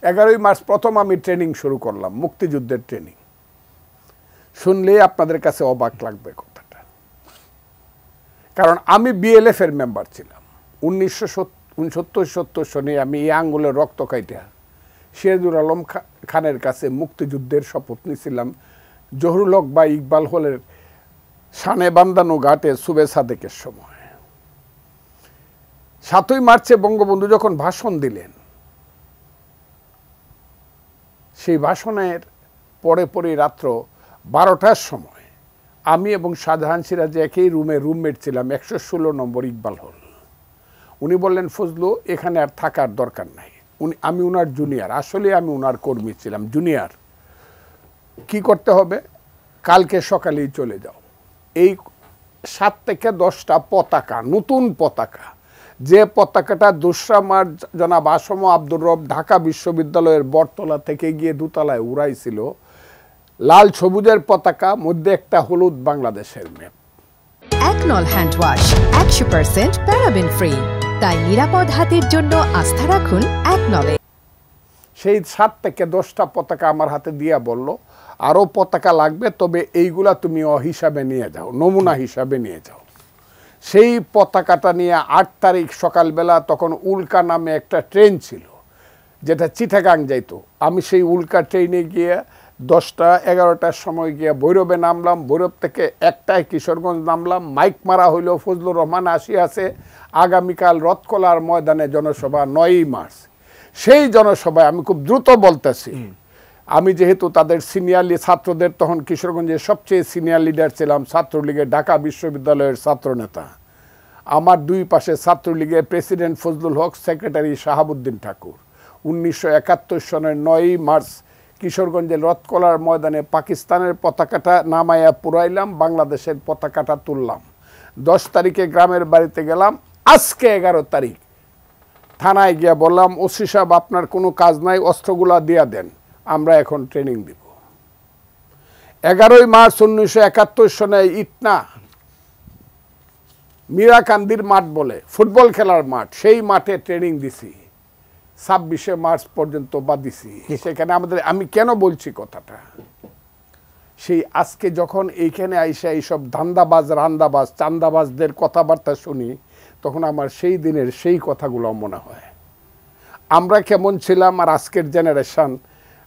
11ই March প্রথম আমি training শুরু করলাম, মুক্তিযুদ্ধের ট্রেনিং। শুনলেই আপনাদের কাছে অবাক লাগবে কথাটা, কারণ আমি বিএলএফ এর মেম্বার ছিলাম। 1969-70 সনে আমি এই আঙ্গুলের রক্ত কাইটা সিরাজুল আলম খানের কাছে মুক্তিযুদ্ধের শপথ নিয়েছিলাম জহুরুল হক বা ইকবাল হলের শানে বান্দানো ঘাটে সুবে সাদেকের সময়। 7ই মার্চে বঙ্গবন্ধু যখন ভাষণ দিলেন, সেই ভাষণের পরে রাত্র 12টার সময় আমি এবং শাহজাহান সিরাজ একই রুমে রুমমেট ছিলাম, 116 নম্বর ইকবাল হল। উনি বললেন, ফজলু এখানে আর থাকার দরকার নাই। আমি উনার জুনিয়র, আসলে আমি উনার কর্মী ছিলাম, জুনিয়র। কি করতে হবে, কালকে সকালেই চলে যাও। এই 7 থেকে 10টা পতাকা, নতুন পতাকা, যে পতাকাটা 2রা মার্চ জনাব আসম আব্দুর রব ঢাকা বিশ্ববিদ্যালয়ের বটতলা থেকে গিয়ে দোতলায় উড়াইছিল, লাল সবুজের পতাকা, মধ্যে একটা হলুদ বাংলাদেশের ম্যাপ। একনল হ্যান্ড ওয়াশ 100% প্যারাবেন ফ্রি, তাই নিরাপদ হাতের জন্য আস্থা রাখুন একনলে। সেই 7 থেকে 10টা পতাকা আমার হাতে দিয়া বলল, আরও পতাকা লাগবে, তবে এইগুলা তুমি হিসাবে নিয়ে যাও, নমুনা হিসাবে নিয়ে যাও। সেই পতাকাটা নিয়ে 8 তারিখ সকালবেলা, তখন উল্কা নামে একটা ট্রেন ছিল যেটা চিটাগাং যাইতো। আমি সেই উল্কা ট্রেনে গিয়ে 10টা-11টার সময় গিয়ে ভৈরবে নামলাম। ভৈরব থেকে 1টায় কিশোরগঞ্জ নামলাম। মাইক মারা হইল, ফজলুর রহমান আসিয়াছে, আগামীকাল রথকলার ময়দানে জনসভা 9ই মার্চ। সেই জনসভায় আমি খুব দ্রুত বলতেছি, আমি যেহেতু তাদের সিনিয়র ছাত্রদের, তখন কিশোরগঞ্জের সবচেয়ে সিনিয়র লিডার ছিলাম, ছাত্রলীগের ঢাকা বিশ্ববিদ্যালয়ের ছাত্রনেতা। আমার দুই পাশে ছাত্রলীগের প্রেসিডেন্ট ফজলুল হক, সেক্রেটারি শাহাবুদ্দিন ঠাকুর। 1971 সনের 9ই মার্চ কিশোরগঞ্জের রথকলার ময়দানে পাকিস্তানের পতাকাটা নামাইয়া পুরাইলাম, বাংলাদেশের পতাকাটা তুললাম। 10 তারিখে গ্রামের বাড়িতে গেলাম। আজকে 11 তারিখ থানায় গিয়া বললাম, ওসি সাহেব আপনার কোনো কাজ নাই, অস্ত্রগুলা দিয়া দেন, আমরা এখন ট্রেনিং দিব। 11ই মার্চ 1971 সনে ইটনা মীরাকান্দির মাঠ বলে, ফুটবল খেলার মাঠ, সেই মাঠে ট্রেনিং দিছি। 26শে মার্চ পর্যন্ত বাদিছি সেখানে আমাদের। আমি কেন বলছি কথাটা, সেই আজকে যখন এইখানে আইসা এইসব ধান্দাবাজ, রান্দাবাজ, চান্দাবাজদের কথাবার্তা শুনি, তখন আমার সেই দিনের সেই কথাগুলো মনে হয়। আমরা কেমন ছিলাম আর আজকের জেনারেশন,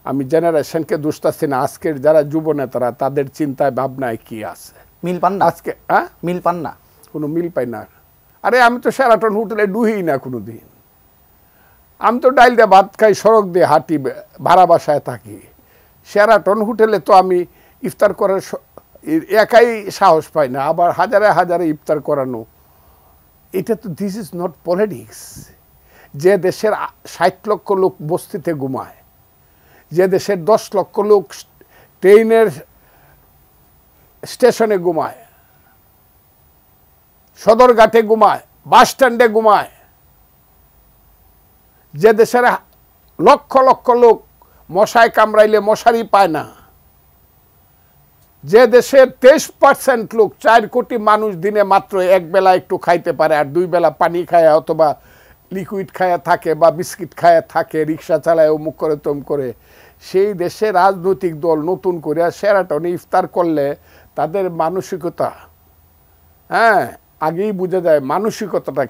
আমি জেনারেশনকে দুষ্টাচ্ছি না, আজকের যারা যুব নেতারা তাদের চিন্তায় ভাবনায় কি আছে, মিল পান না আজকে? হ্যাঁ, মিল পান না, কোনো মিল পাই না। আরে আমি তো শেরাটন হোটেলে ডুহি না কোনো দিন। আমি তো ডাইল দিয়ে ভাত খাই, সড়ক দিয়ে হাঁটি, ভাড়া বাসায় থাকি। শেরাটন হোটেলে তো আমি ইফতার করার একাই সাহস পাই না, আবার হাজারে হাজারে ইফতার করানো, এটা তো, দিস ইজ নট পলিটিক্স। যে দেশের 60 লক্ষ লোক বস্তিতে ঘুমায়, যে দেশের 10 লক্ষ লোক ট্রেনের স্টেশনে ঘুমায়, সদরঘাটে ঘুমায়, বাস স্ট্যান্ডে ঘুমায়, যে দেশের লক্ষ লক্ষ লোক মশায় কামড়াইলে মশারি পায় না, যে দেশের 23% লোক, 4 কোটি মানুষ দিনে মাত্র এক বেলা একটু খাইতে পারে, আর 2 বেলা পানি খায় অথবা লিকুইড খায়া থাকে বা বিস্কিট খায়া থাকে, রিক্সা চালায় অমুক করে তম করে, সেই দেশে রাজনৈতিক দল নতুন করে শেরাটনে ইফতার করলে তাদের মানসিকতা, হ্যাঁ, আগেই বোঝা যায় মানসিকতাটা।